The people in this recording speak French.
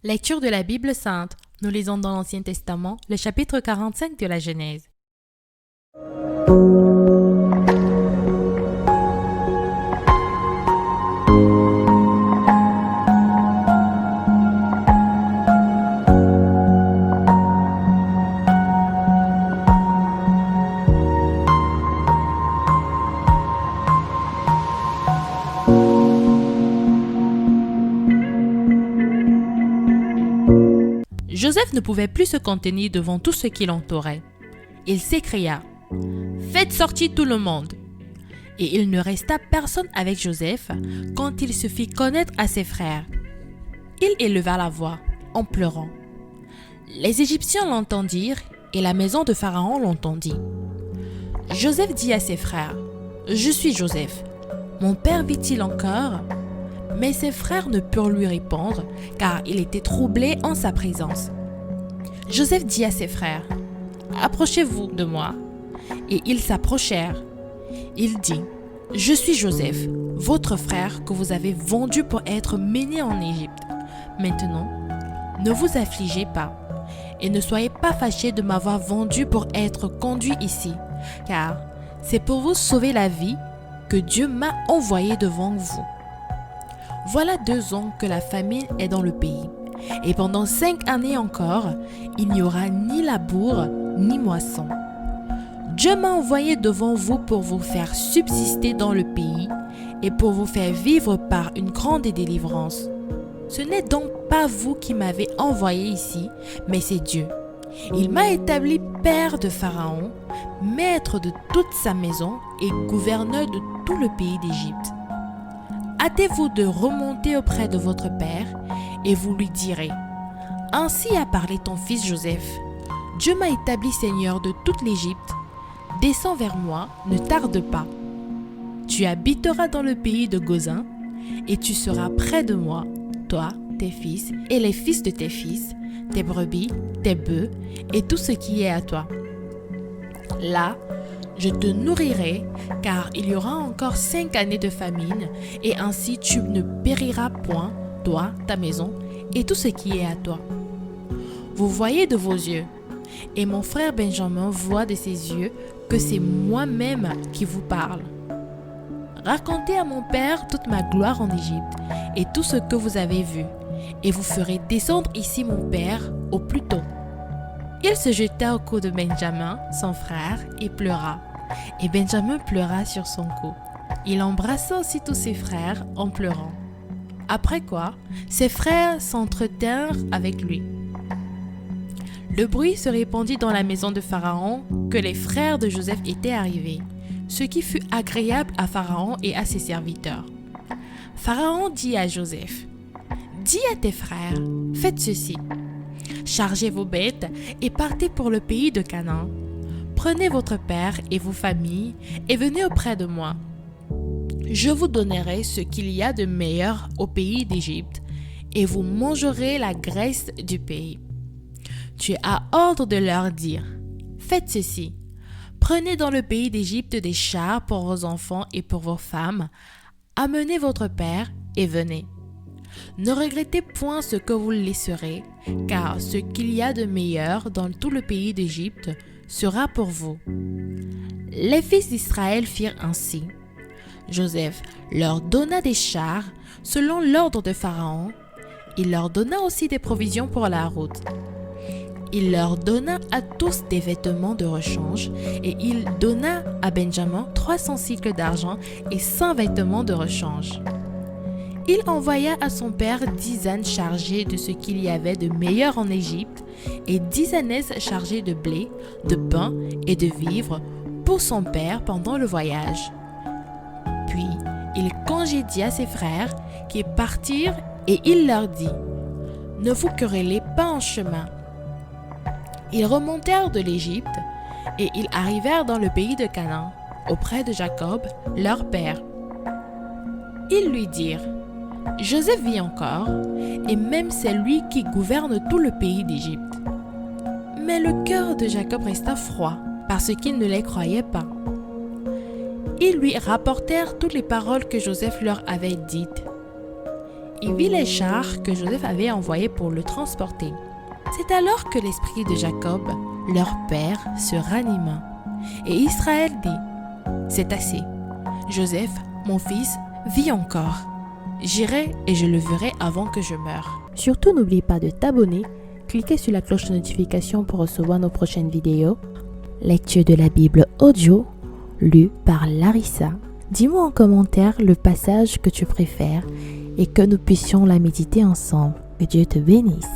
Lecture de la Bible sainte. Nous lisons dans l'Ancien Testament le chapitre 45 de la Genèse. Joseph ne pouvait plus se contenir devant tout ce qui l'entourait. Il s'écria « Faites sortir tout le monde !» Et il ne resta personne avec Joseph quand il se fit connaître à ses frères. Il éleva la voix en pleurant. Les Égyptiens l'entendirent et la maison de Pharaon l'entendit. Joseph dit à ses frères « Je suis Joseph. Mon père vit-il encore ?» Mais ses frères ne purent lui répondre, car il était troublé en sa présence. Joseph dit à ses frères, « Approchez-vous de moi. » Et ils s'approchèrent. Il dit, « Je suis Joseph, votre frère que vous avez vendu pour être mené en Égypte. Maintenant, ne vous affligez pas, et ne soyez pas fâchés de m'avoir vendu pour être conduit ici, car c'est pour vous sauver la vie que Dieu m'a envoyé devant vous. Voilà 2 ans que la famine est dans le pays, et pendant 5 années encore, il n'y aura ni labour ni moisson. Dieu m'a envoyé devant vous pour vous faire subsister dans le pays et pour vous faire vivre par une grande délivrance. Ce n'est donc pas vous qui m'avez envoyé ici, mais c'est Dieu. Il m'a établi père de Pharaon, maître de toute sa maison et gouverneur de tout le pays d'Égypte. Hâtez-vous de remonter auprès de votre père et vous lui direz « Ainsi a parlé ton fils Joseph. Dieu m'a établi seigneur de toute l'Égypte. Descends vers moi, ne tarde pas. Tu habiteras dans le pays de Goshen et tu seras près de moi, toi, tes fils et les fils de tes fils, tes brebis, tes bœufs et tout ce qui est à toi. Là, je te nourrirai, car il y aura encore 5 années de famine, et ainsi tu ne périras point, toi, ta maison, et tout ce qui est à toi. Vous voyez de vos yeux, et mon frère Benjamin voit de ses yeux que c'est moi-même qui vous parle. Racontez à mon père toute ma gloire en Égypte, et tout ce que vous avez vu, et vous ferez descendre ici mon père au plus tôt. Il se jeta au cou de Benjamin, son frère, et pleura. Et Benjamin pleura sur son cou. Il embrassa aussi tous ses frères en pleurant. Après quoi, ses frères s'entretinrent avec lui. Le bruit se répandit dans la maison de Pharaon que les frères de Joseph étaient arrivés, ce qui fut agréable à Pharaon et à ses serviteurs. Pharaon dit à Joseph, « Dis à tes frères, faites ceci. Chargez vos bêtes et partez pour le pays de Canaan. Prenez votre père et vos familles et venez auprès de moi. Je vous donnerai ce qu'il y a de meilleur au pays d'Égypte et vous mangerez la graisse du pays. Tu as ordre de leur dire, faites ceci. Prenez dans le pays d'Égypte des chars pour vos enfants et pour vos femmes. Amenez votre père et venez. Ne regrettez point ce que vous laisserez, car ce qu'il y a de meilleur dans tout le pays d'Égypte sera pour vous. » Les fils d'Israël firent ainsi. Joseph leur donna des chars selon l'ordre de Pharaon. Il leur donna aussi des provisions pour la route. Il leur donna à tous des vêtements de rechange et il donna à Benjamin 300 cycles d'argent et 100 vêtements de rechange. Il envoya à son père 10 ânes chargés de ce qu'il y avait de meilleur en Égypte et 10 ânesses chargées de blé, de pain et de vivres pour son père pendant le voyage. Puis il congédia ses frères qui partirent et il leur dit « Ne vous querellez pas en chemin. » Ils remontèrent de l'Égypte et ils arrivèrent dans le pays de Canaan, auprès de Jacob, leur père. Ils lui dirent « Joseph vit encore, et même c'est lui qui gouverne tout le pays d'Égypte. » Mais le cœur de Jacob resta froid, parce qu'il ne les croyait pas. Ils lui rapportèrent toutes les paroles que Joseph leur avait dites. il vit les chars que Joseph avait envoyés pour le transporter. C'est alors que l'esprit de Jacob, leur père, se ranima. Et Israël dit, « C'est assez. Joseph, mon fils, vit encore. J'irai et je le verrai avant que je meure. » Surtout, n'oublie pas de t'abonner, cliquez sur la cloche de notification pour recevoir nos prochaines vidéos. Lecture de la Bible audio, lue par Larissa. Dis-moi en commentaire le passage que tu préfères et que nous puissions la méditer ensemble. Que Dieu te bénisse.